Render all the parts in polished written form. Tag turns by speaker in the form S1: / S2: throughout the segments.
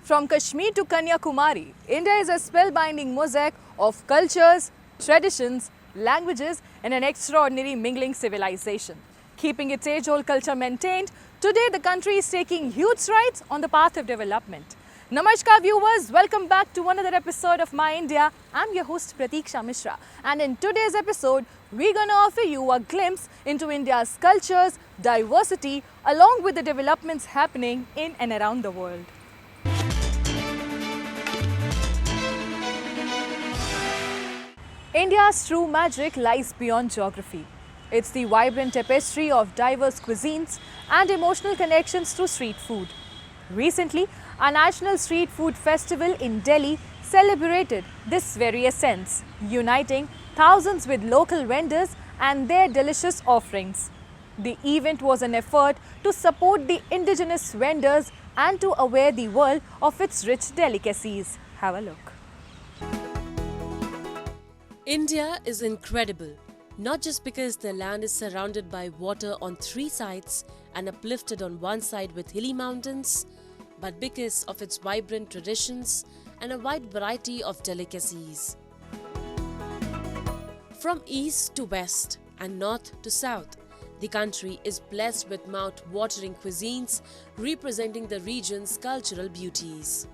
S1: From Kashmir to Kanyakumari, India is a spellbinding mosaic of cultures, traditions, languages, and an extraordinary mingling civilization. Keeping its age-old culture maintained, today the country is taking huge strides on the path of development. Namaskar viewers, welcome back to another episode of My India. I'm your host Pratiksha Mishra, and in today's episode, we're going to offer you a glimpse into India's cultures, diversity, along with the developments happening in and around the world. India's true magic lies beyond geography. It's the vibrant tapestry of diverse cuisines and emotional connections through street food. Recently, a national street food festival in Delhi celebrated this very essence, uniting thousands with local vendors and their delicious offerings. The event was an effort to support the indigenous vendors and to aware the world of its rich delicacies. Have a look.
S2: India is incredible, not just because the land is surrounded by water on three sides and uplifted on one side with hilly mountains, but because of its vibrant traditions and a wide variety of delicacies. From east to west and north to south, the country is blessed with mouth-watering cuisines representing the region's cultural beauties.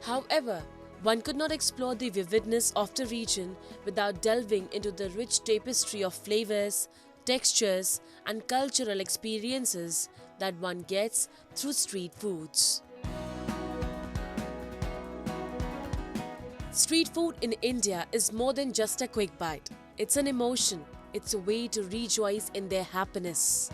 S2: However, one could not explore the vividness of the region without delving into the rich tapestry of flavors, textures, and cultural experiences that one gets through street foods. Street food in India is more than just a quick bite. It's an emotion. It's a way to rejoice in their happiness.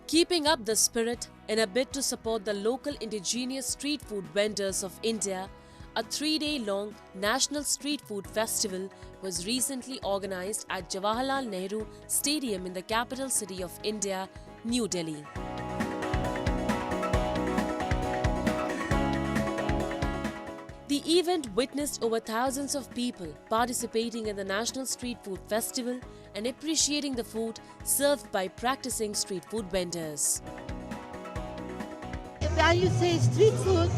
S2: Keeping up the spirit in a bid to support the local indigenous street food vendors of India, a 3-day-long National Street Food Festival was recently organized at Jawaharlal Nehru Stadium in the capital city of India, New Delhi. The event witnessed over thousands of people participating in the National Street Food Festival and appreciating the food served by practicing street food vendors.
S3: When you say street food,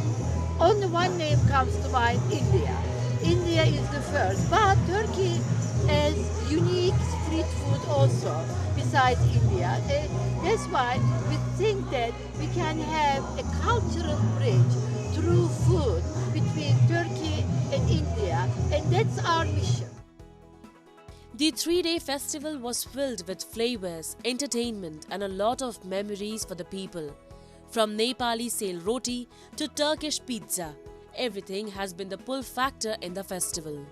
S3: only one name comes to mind, India. India is the first, but Turkey has unique street food also besides India. That's why we think that we can have a cultural bridge through food between Turkey and India, and that's our mission.
S2: The 3-day festival was filled with flavors, entertainment, and a lot of memories for the people. From Nepali sale roti to Turkish pizza, everything has been the pull factor in the festival.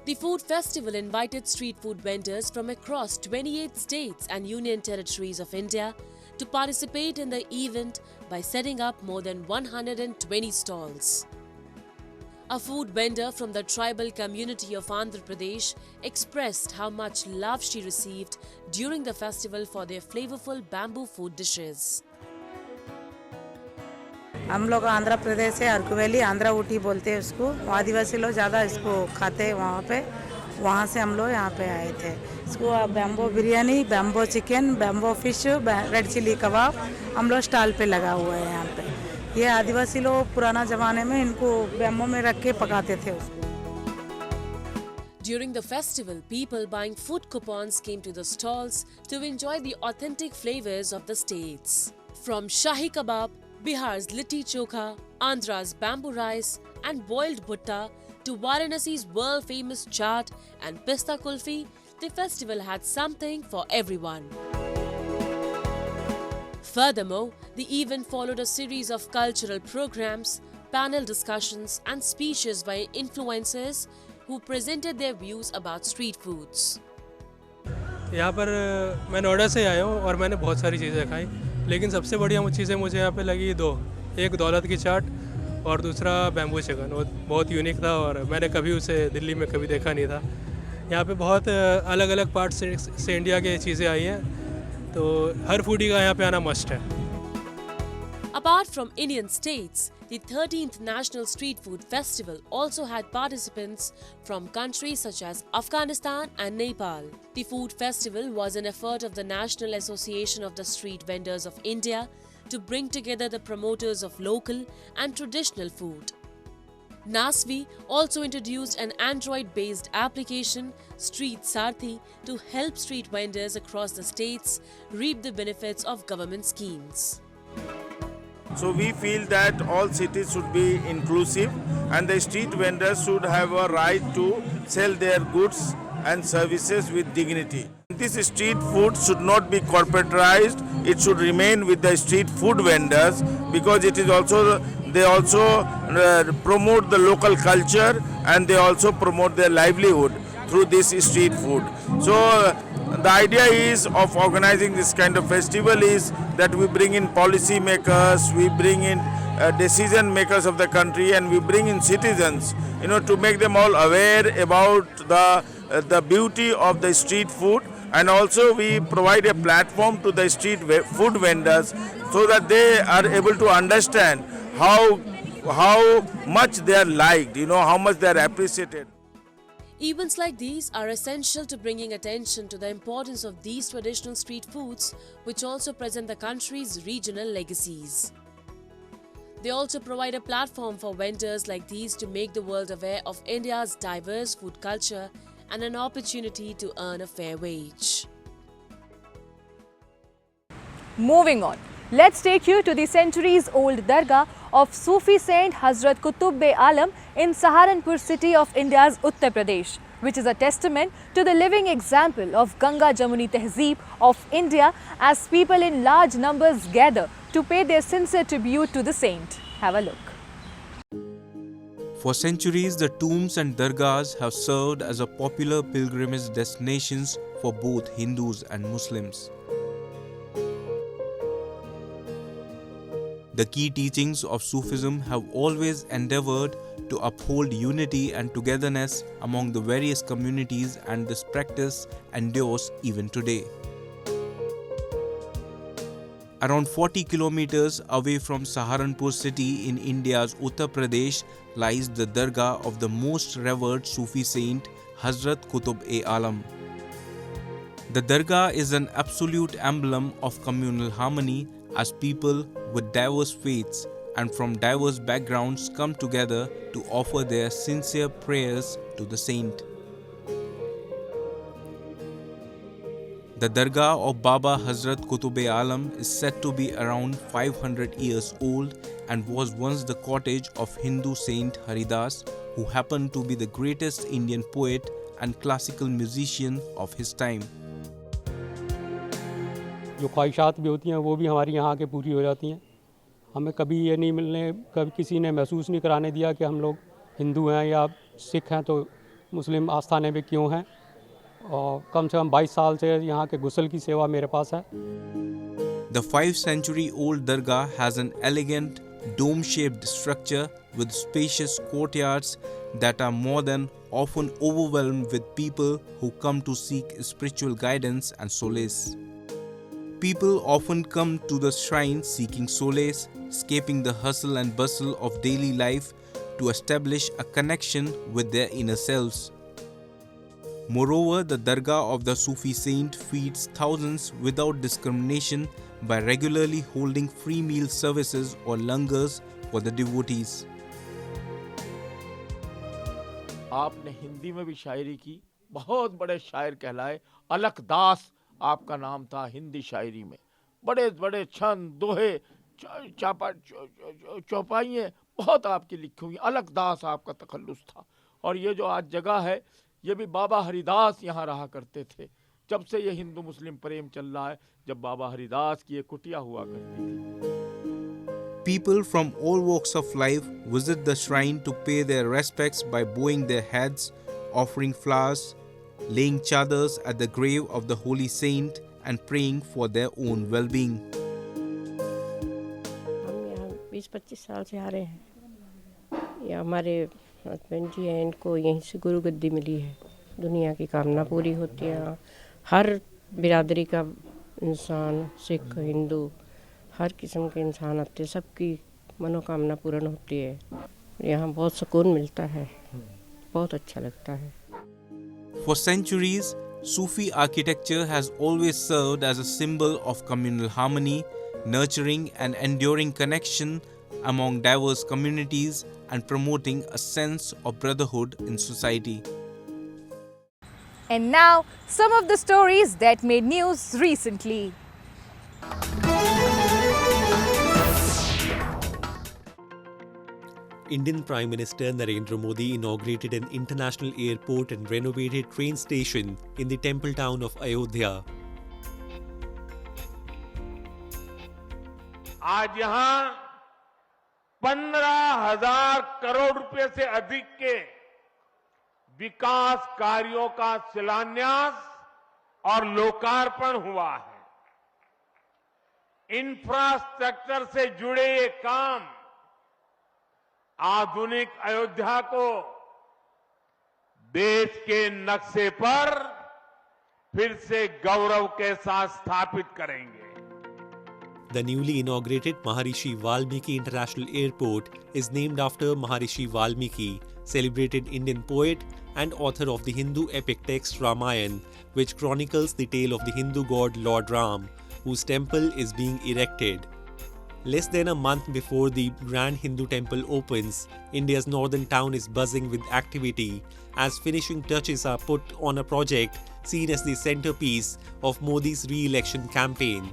S2: The food festival invited street food vendors from across 28 states and union territories of India to participate in the event by setting up more than 120 stalls. A food vendor from the tribal community of Andhra Pradesh expressed how much love she received during the festival for their flavorful bamboo food dishes.
S4: हम लोग आंध्र प्रदेश से अर्क valley Andhra Ooty बोलते हैं उसको आदिवासी लोग ज़्यादा इसको खाते हैं वहाँ पे वहाँ से हम लोग यहाँ पे आए थे इसको bamboo biryani bamboo chicken bamboo fish red chilli kebab हम लोग स्टॉल पे लगा हुआ है यहाँ पे ये आदिवासी लोग पुराना ज़माने में इनको बैम्बो में रख के पकाते थे उसको.
S2: During the festival, people buying food coupons came to the stalls to enjoy the authentic flavors of the states. From Shahi Kebab, Bihar's Litti Chokha, Andhra's bamboo rice and boiled bhutta to Varanasi's world-famous chaat and pista kulfi, the festival had something for everyone. Furthermore, the event followed a series of cultural programs, panel discussions and speeches by influencers who presented their views about street foods.
S5: यहाँ पर मैं नोएडा से आया हूँ और मैंने बहुत सारी चीज़ें खाई लेकिन सबसे बढ़िया चीज़ें मुझे यहाँ पे लगी दो एक दौलत की चाट और दूसरा बैम्बू चिकन वो बहुत यूनिक था और मैंने कभी उसे दिल्ली में कभी देखा नहीं था यहाँ पे बहुत अलग अलग पार्ट से इंडिया की चीज़ें आई हैं तो हर फूडी का यहाँ पे आना मस्ट है.
S2: Apart from Indian states, the 13th National Street Food Festival also had participants from countries such as Afghanistan and Nepal. The food festival was an effort of the National Association of the Street Vendors of India to bring together the promoters of local and traditional food. Nasvi also introduced an Android-based application, Street Sarthi, to help street vendors across the states reap the benefits of government schemes.
S6: So we feel that all cities should be inclusive and the street vendors should have a right to sell their goods and services with dignity. This street food should not be corporatized, it should remain with the street food vendors because it is also they also promote the local culture and they also promote their livelihood through this street food. So the idea is of organizing this kind of festival is that we bring in policy makers, we bring in decision makers of the country and we bring in citizens, to make them all aware about the beauty of the street food, and also we provide a platform to the street food vendors so that they are able to understand how much they are liked, how much they are appreciated.
S2: Events like these are essential to bringing attention to the importance of these traditional street foods, which also present the country's regional legacies. They also provide a platform for vendors like these to make the world aware of India's diverse food culture and an opportunity to earn a fair wage.
S1: Moving on, let's take you to the centuries-old Dargah of Sufi Saint Hazrat Qutub-e-Aalam in Saharanpur city of India's Uttar Pradesh, which is a testament to the living example of Ganga-Jamuni Tehzeeb'of India as people in large numbers gather to pay their sincere tribute to the saint. Have a look.
S7: For centuries, the tombs and dargahs have served as a popular pilgrimage destinations for both Hindus and Muslims. The key teachings of Sufism have always endeavored to uphold unity and togetherness among the various communities, and this practice endures even today. Around 40 kilometers away from Saharanpur city in India's Uttar Pradesh lies the Dargah of the most revered Sufi saint Hazrat Qutub-e-Aalam. The Dargah is an absolute emblem of communal harmony as people with diverse faiths and from diverse backgrounds come together to offer their sincere prayers to the saint. The Dargah of Baba Hazrat Qutub-e-Aalam is said to be around 500 years old and was once the cottage of Hindu saint Haridas, who happened to be the greatest Indian poet and classical musician of his time.
S8: जो ख्वाहिशात भी होती हैं वो भी हमारी यहाँ आके पूरी हो जाती हैं. हमें कभी ये नहीं कभी किसी ने महसूस नहीं कराने दिया कि हम लोग हिंदू हैं या सिख हैं तो मुस्लिम आस्थाने में क्यों हैं. और कम से कम 22 साल से यहाँ के गुसल की सेवा मेरे पास है.
S7: The 5-century-old Dargah has an elegant dome-shaped structure with spacious courtyards that are more than often overwhelmed with people who come to seek spiritual guidance and solace. People often come to the shrine seeking solace, escaping the hustle and bustle of daily life to establish a connection with their inner selves. Moreover, the Dargah of the Sufi saint feeds thousands without discrimination by regularly holding free meal services or langars for the devotees.
S9: आपने हिंदी में भी शायरी की, बहुत बड़े शायर कहलाए. अलख दास आपका नाम था हिंदी शायरी में. बड़े बड़े छंद, दोहे, चौपाइयाँ बहुत आपकी लिखी हुई. अलख दास आपका तखल्लुस था. और ये जो आज जगह है ये भी बाबा हरिदास यहाँ रहा करते थे. जब से ये हिंदू मुस्लिम प्रेम चल रहा है, जब बाबा हरिदास की ये कुटिया हुआ करती थी.
S7: People from all walks of life visit the shrine to pay their respects by bowing their heads, offering flowers, laying chadars at the grave of the holy saint and praying for their own well-being.
S10: हम यहाँ 20-25 साल से आ रहे हैं. ये हमारे husband जी हैं, इनको यहीं से गुरु गद्दी मिली है. दुनिया की कामना पूरी होती है. हर बिरादरी का इंसान, सिख, हिंदू, हर किस्म के इंसान आते, सबकी मनोकामना पूर्ण होती है. यहाँ बहुत सुकून मिलता है, बहुत अच्छा लगता है.
S7: For centuries, Sufi architecture has always served as a symbol of communal harmony, nurturing an enduring connection among diverse communities and promoting a sense of brotherhood in society.
S1: And now, some of the stories that made news recently.
S11: Indian Prime Minister Narendra Modi inaugurated an international airport and renovated train station in the temple town of Ayodhya.
S9: आज यहाँ 15,000 करोड़ रुपए से अधिक के विकास कार्यों का शिलान्यास और लोकार्पण हुआ है। इंफ्रास्ट्रक्चर से जुड़े ये काम आधुनिक अयोध्या को देश के नक्शे पर फिर से गौरव के साथ स्थापित करेंगे।
S11: The newly inaugurated Maharishi Valmiki International Airport is named after Maharishi Valmiki, celebrated Indian poet and author of the Hindu epic text Ramayana, which chronicles the tale of the Hindu god Lord Ram, whose temple is being erected. Less than a month before the Grand Hindu Temple opens, India's northern town is buzzing with activity as finishing touches are put on a project seen as the centerpiece of Modi's re-election campaign.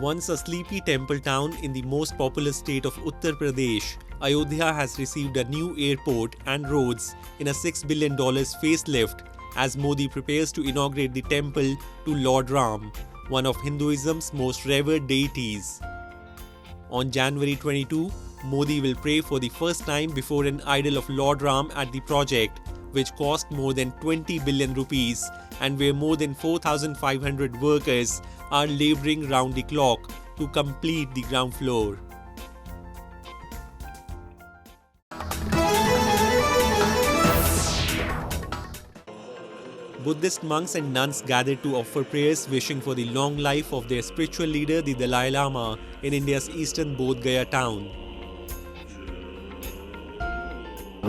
S11: Once a sleepy temple town in the most populous state of Uttar Pradesh, Ayodhya has received a new airport and roads in a $6 billion facelift as Modi prepares to inaugurate the temple to Lord Ram, one of Hinduism's most revered deities. On January 22, Modi will pray for the first time before an idol of Lord Ram at the project, which cost more than 20 billion rupees and where more than 4,500 workers are laboring round the clock to complete the ground floor. Buddhist monks and nuns gathered to offer prayers wishing for the long life of their spiritual leader, the Dalai Lama, in India's eastern Bodh Gaya town.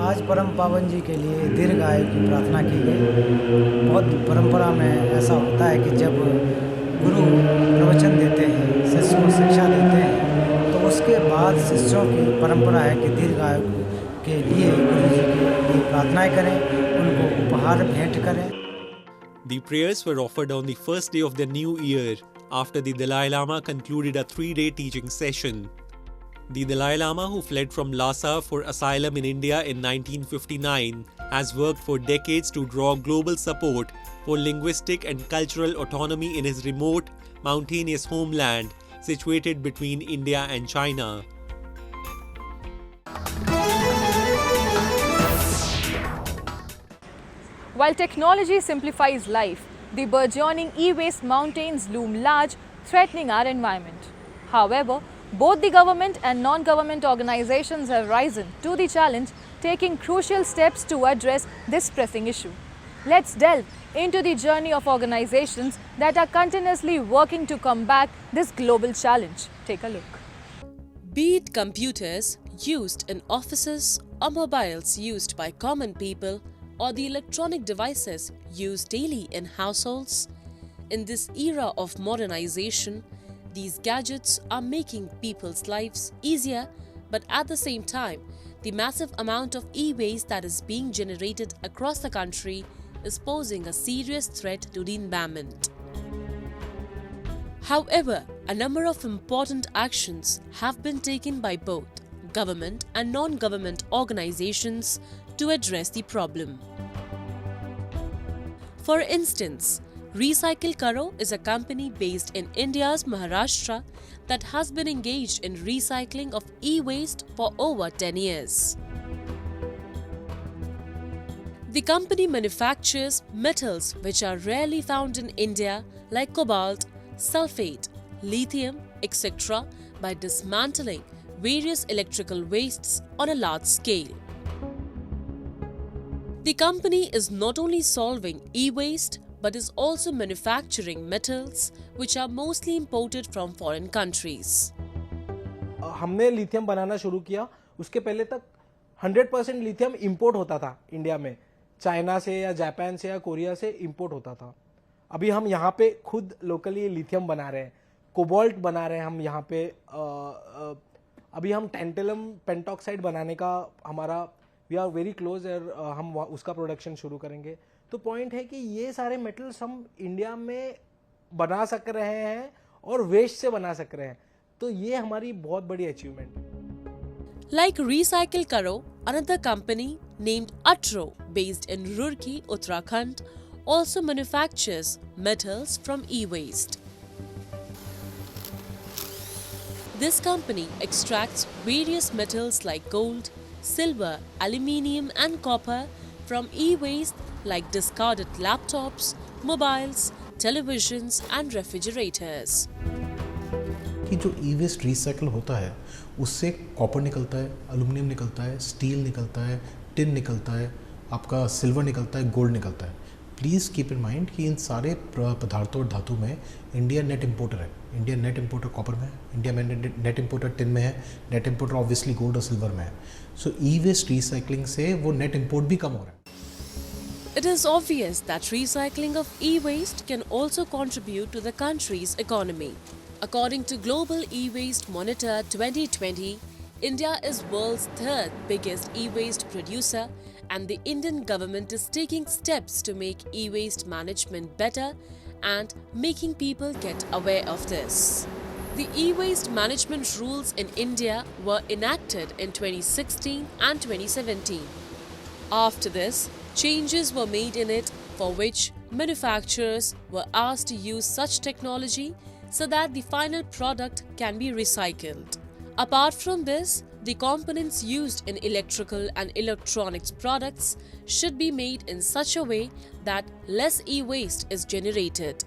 S12: आज परम पावन जी के लिए दीर्घायु की प्रार्थना की गई। बहुत परंपरा में ऐसा होता है कि जब गुरु प्रवचन देते हैं, शिष्यों को शिक्षा देते हैं, तो उसके बाद शिष्यों की परंपरा है कि दीर्घायु के लिए गुरु जी के लिए प्रार्थनाएं करें, उनको उपहार भेंट करें।
S11: The prayers were offered on the first day of the new year after the Dalai Lama concluded a 3-day teaching session. The Dalai Lama, who fled from Lhasa for asylum in India in 1959, has worked for decades to draw global support for linguistic and cultural autonomy in his remote, mountainous homeland situated between India and China.
S1: While technology simplifies life, the burgeoning e-waste mountains loom large, threatening our environment. However, both the government and non-government organizations have risen to the challenge, taking crucial steps to address this pressing issue. Let's delve into the journey of organizations that are continuously working to combat this global challenge. Take a look.
S2: Be it computers used in offices or mobiles used by common people or the electronic devices used daily in households, in this era of modernization, these gadgets are making people's lives easier, but at the same time, the massive amount of e-waste that is being generated across the country is posing a serious threat to the environment. However, a number of important actions have been taken by both government and non-government organizations to address the problem. For instance, Recycle Karo is a company based in India's Maharashtra that has been engaged in recycling of e-waste for over 10 years. The company manufactures metals which are rarely found in India like cobalt, sulfate, lithium, etc. by dismantling various electrical wastes on a large scale. The company is not only solving e-waste but is also manufacturing metals which are mostly imported from foreign countries.
S13: हमने lithium बनाना शुरू किया, उसके पहले तक 100% lithium import होता था India में, China से या जापान से या कोरिया से इंपोर्ट होता था। अभी हम यहाँ पे खुद लोकली लिथियम बना रहे हैं, कोबाल्ट बना रहे हैं हम यहाँ पे। अभी हम टेंटेलम पेंटॉक्साइड बनाने का हमारा वी आर वेरी क्लोज, और हम उसका प्रोडक्शन शुरू करेंगे। तो पॉइंट है कि ये सारे मेटल्स हम इंडिया में बना सक रहे हैं और वेस्ट से बना सक रहे हैं, तो ये हमारी बहुत बड़ी अचीवमेंट है।
S2: Like Recycle Karo, another company named Atro, based in Roorkee, Uttarakhand, also manufactures metals from e-waste. This company extracts various metals like gold, silver, aluminium and copper from e-waste like discarded laptops, mobiles, televisions and refrigerators.
S14: कि जो ई waste recycle होता है उससे copper निकलता है, aluminium निकलता है, steel निकलता है, टिन निकलता है, आपका सिल्वर निकलता है, गोल्ड निकलता है। प्लीज़ कीप इन माइंड कि इन सारे पदार्थों और धातु में इंडिया नेट इंपोर्टर है। इंडिया नेट इंपोर्टर कॉपर में है, इंडिया में नेट इंपोर्टर टिन में है, नेट इंपोर्टर ऑब्वियसली गोल्ड और सिल्वर में है। सो ई वेस्ट रिसाइकलिंग से वो नेट इंपोर्ट भी कम हो रहा है।
S2: It is obvious that recycling of e-waste can also contribute to the country's economy. According to Global E-Waste Monitor 2020, India is world's third biggest e-waste producer, and the Indian government is taking steps to make e-waste management better and making people get aware of this. The e-waste management rules in India were enacted in 2016 and 2017. After this, changes were made in it, for which manufacturers were asked to use such technology so that the final product can be recycled. Apart from this, the components used in electrical and electronics products should be made in such a way that less e-waste is generated.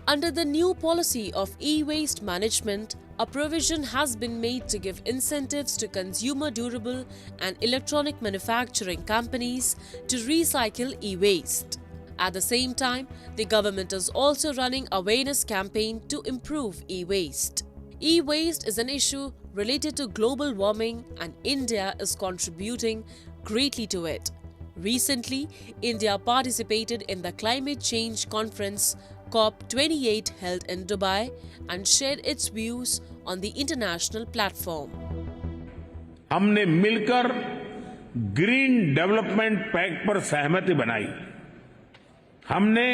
S2: Under the new policy of e-waste management, a provision has been made to give incentives to consumer durable and electronic manufacturing companies to recycle e-waste. At the same time, the government is also running awareness campaign to improve e-waste. E-waste is an issue related to global warming, and India is contributing greatly to it. Recently, India participated in the climate change conference COP28 held in Dubai and shared its views on the international platform.
S15: हमने मिलकर green development pact पर सहमति बनाई। हमने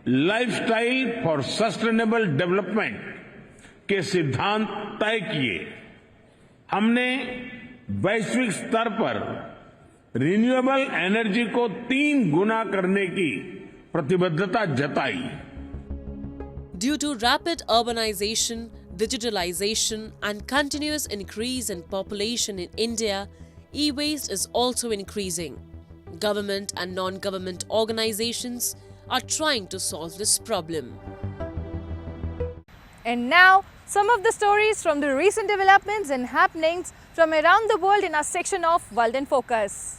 S15: lifestyle for sustainable development के सिद्धांत तय किए। हमने वैश्विक स्तर पर रिन्यूएबल एनर्जी को 3 गुना करने की प्रतिबद्धता जताई।
S2: Due to rapid urbanization, digitalization and continuous increase in population in India, e-waste is also increasing. Government and non-government organizations are trying to solve this problem.
S1: And now, some of the stories from the recent developments and happenings from around the world in our section of World in Focus.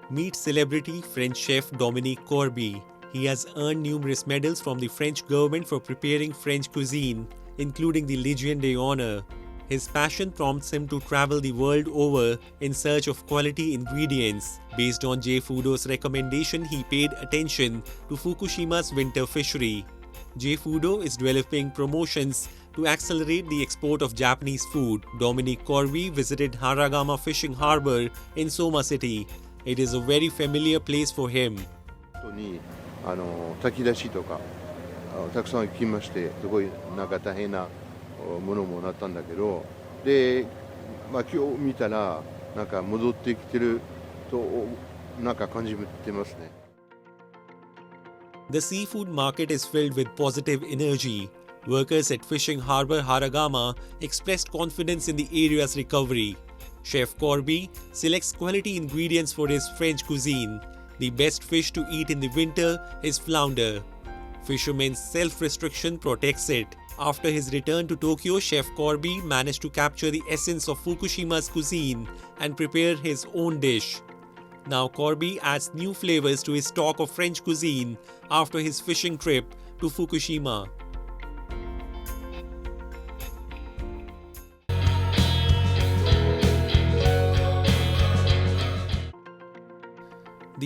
S11: Meet celebrity French chef Dominique Corby. He has earned numerous medals from the French government for preparing French cuisine, including the Légion d'honneur. His passion prompts him to travel the world over in search of quality ingredients. Based on J. Fudo's recommendation, he paid attention to Fukushima's winter fishery. J. Fudo is developing promotions to accelerate the export of Japanese food. Dominique Corby visited Haragama Fishing Harbor in Soma City. It is a very familiar place for him.
S16: 炊き出しとかたくさん行きまして、すごいなんか大変なものもなったんだけど、で、今日見たらなんか戻ってきてるとなんか感じてますね。
S11: The seafood market is filled with positive energy. Workers at Fishing Harbor Haragama expressed confidence in the area's recovery. Chef Corby selects quality ingredients for his French cuisine. The best fish to eat in the winter is flounder. Fishermen's self-restriction protects it. After his return to Tokyo, Chef Corby managed to capture the essence of Fukushima's cuisine and prepare his own dish. Now Corby adds new flavors to his stock of French cuisine after his fishing trip to Fukushima.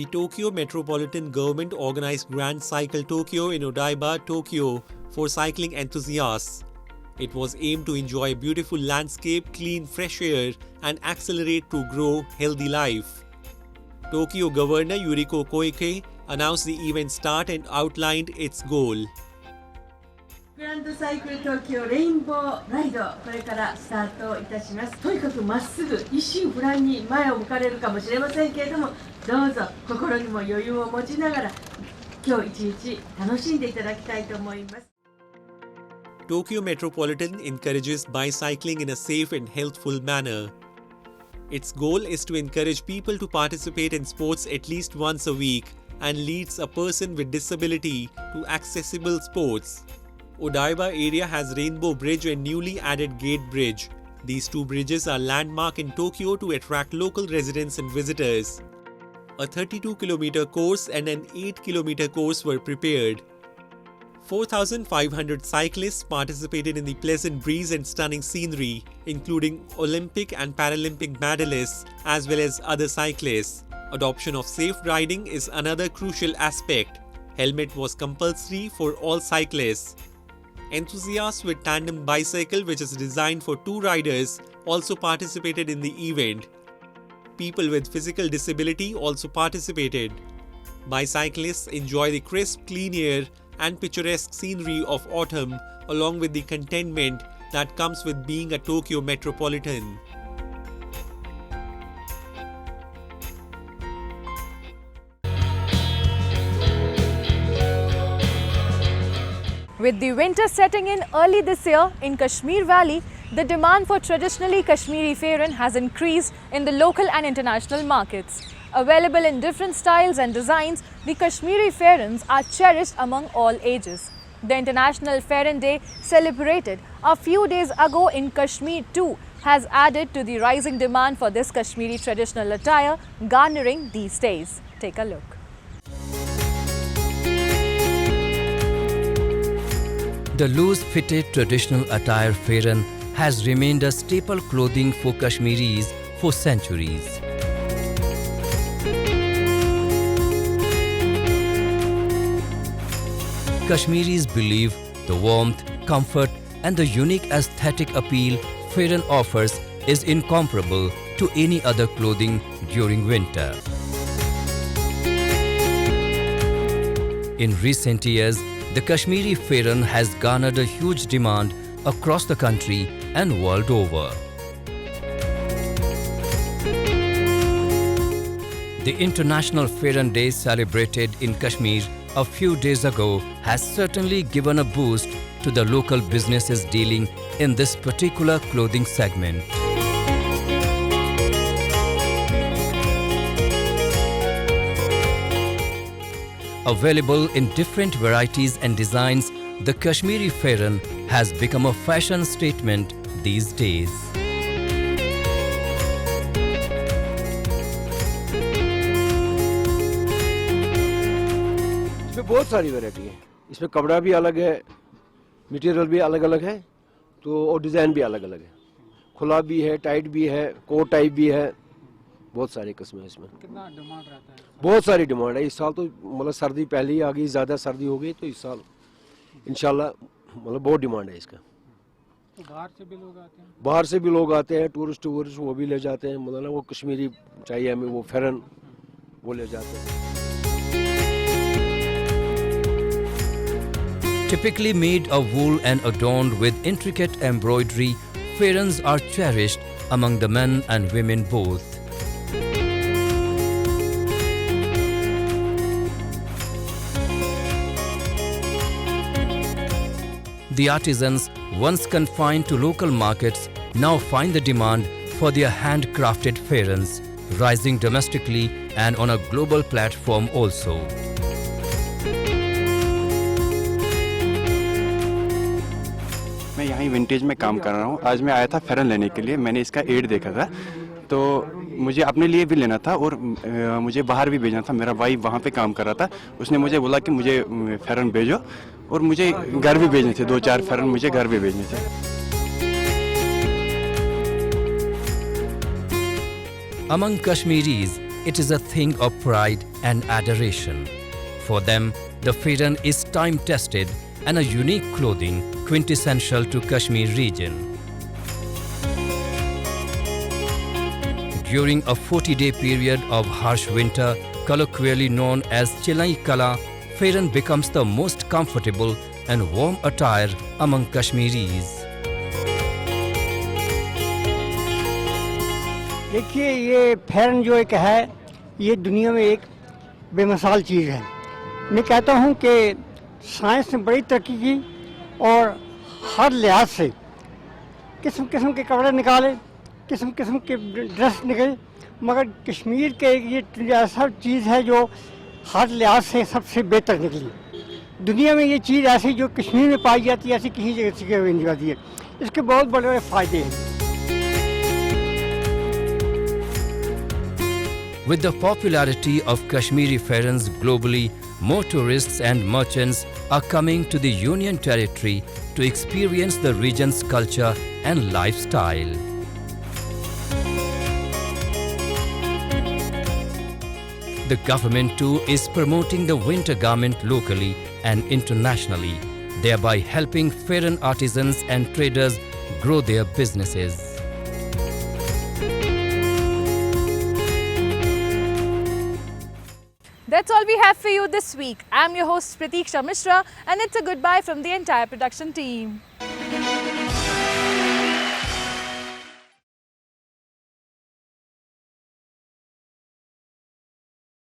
S11: The Tokyo Metropolitan Government organized Grand Cycle Tokyo in Odaiba, Tokyo for cycling enthusiasts. It was aimed to enjoy a beautiful landscape, clean fresh air and accelerate to grow healthy life. Tokyo Governor Yuriko Koike announced the event start and outlined its goal.
S17: グランドサイクル東京レインボーライド、これからスタートいたします。とにかくまっすぐ一心不乱に前を向かれるかもしれませんけれども、どうぞ心にも余裕を持ちながら今日一日楽しんでいただきたいと思います。
S11: Tokyo Metropolitan encourages bicycling in a safe and healthful manner. Its goal is to encourage people to participate in sports at least once a week and leads a person with disability to accessible sports. Odaiba area has Rainbow Bridge and newly added Gate Bridge. These two bridges are landmark in Tokyo to attract local residents and visitors. A 32-kilometer course and an 8-kilometer course were prepared. 4,500 cyclists participated in the pleasant breeze and stunning scenery, including Olympic and Paralympic medalists as well as other cyclists. Adoption of safe riding is another crucial aspect. Helmet was compulsory for all cyclists. Enthusiasts with tandem bicycle, which is designed for two riders, also participated in the event. People with physical disability also participated. Bicyclists enjoy the crisp, clean air and picturesque scenery of autumn, along with the contentment that comes with being a Tokyo metropolitan.
S1: With the winter setting in early this year in Kashmir Valley, the demand for traditionally Kashmiri fairan has increased in the local and international markets. Available in different styles and designs, the Kashmiri fairans are cherished among all ages. The International Fairan Day, celebrated a few days ago in Kashmir too, has added to the rising demand for this Kashmiri traditional attire, garnering these days. Take a look.
S18: The loose-fitted traditional attire fairan has remained a staple clothing for Kashmiris for centuries. Kashmiris believe the warmth, comfort and the unique aesthetic appeal fairan offers is incomparable to any other clothing during winter. In recent years, the Kashmiri fairan has garnered a huge demand across the country and world over. The International Fairan Day celebrated in Kashmir a few days ago has certainly given a boost to the local businesses dealing in this particular clothing segment. Available in different varieties and designs, the Kashmiri fairan has become a fashion statement these days.
S19: इसमें बहुत सारी variety है। इसमें कपड़ा भी अलग है, material भी अलग-अलग है, तो और डिजाइन भी अलग-अलग है। खुला भी है, टाइट भी है, कोट टाइप भी है। बहुत सारी किस्में इसमें।
S20: कितना डिमांड रहता है?
S19: बहुत सारी डिमांड है। इस साल तो मतलब सर्दी पहले ही आ गई, ज़्यादा सर्दी हो गई, तो इस साल इंशाल्लाह मतलब बहुत डिमांड है इसका।
S20: तो बाहर से भी लोग आते हैं?
S19: बाहर से भी लोग आते हैं, टूरिस्ट वो भी ले जाते हैं, मतलब वो कश्मीरी चाहिए हमें, वो फैरन वो ले जाते हैं।
S18: Typically made of wool and adorned with intricate embroidery, fairans are cherished among the men and women both. The artisans, once confined to local markets, now find the demand for their handcrafted fairans, rising domestically and on a global platform also.
S21: मैं यहाँ vintage में काम कर रहा हूँ। आज मैं आया था फेरन लेने के लिए। मैंने इसका एड देखा था, तो मुझे अपने लिए भी लेना था और मुझे बाहर भी भेजना था। मेरा भाई वहाँ पे काम कर रहा था, उसने मुझे बोला कि मुझे फेरन भेजो, और मुझे घर भी भेजने थे, 2-4 फेरन मुझे घर भी भेजने थे।
S18: Among Kashmiris, it is a thing of pride and adoration. For them, the Fairan is time-tested and a unique clothing quintessential to Kashmir region. During a 40-day period of harsh winter, colloquially known as Chilai Kala, Fairan becomes the most comfortable and warm attire among Kashmiris.
S3: देखिए ये Farren जो एक है ये दुनिया में एक बेमिसाल चीज़ है। मैं कहता हूँ कि साइंस ने बड़ी तरक्की की और हर लिहाज से किस्म किस्म के कपड़े निकाले, किस्म किस्म के ड्रेस निकले, मगर कश्मीर के ये ऐसा चीज़ है जो हर लिहाज से सबसे बेहतर निकली। दुनिया में ये चीज़ ऐसी जो कश्मीर में पाई जाती है ऐसी कहीं जगह नहीं जाती है। इसके बहुत बड़े बड़े फ़ायदे हैं।
S18: With the popularity of Kashmiri Fairans globally, more tourists and merchants are coming to the Union Territory to experience the region's culture and lifestyle. The government too is promoting the winter garment locally and internationally, thereby helping Fairan artisans and traders grow their businesses.
S1: That's all we have for you this week. I'm your host Pratiksha Mishra, and it's a goodbye from the entire production team.